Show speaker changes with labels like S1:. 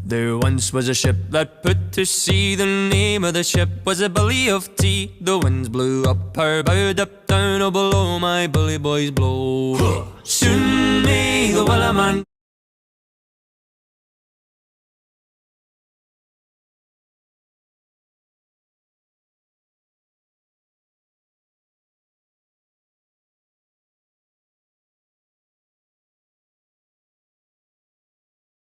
S1: There once was a ship that put to sea. The name of the ship was a Billy of Tea. The winds blew up her bow, up down, oh below my bully boys blow. Soon may the Wellerman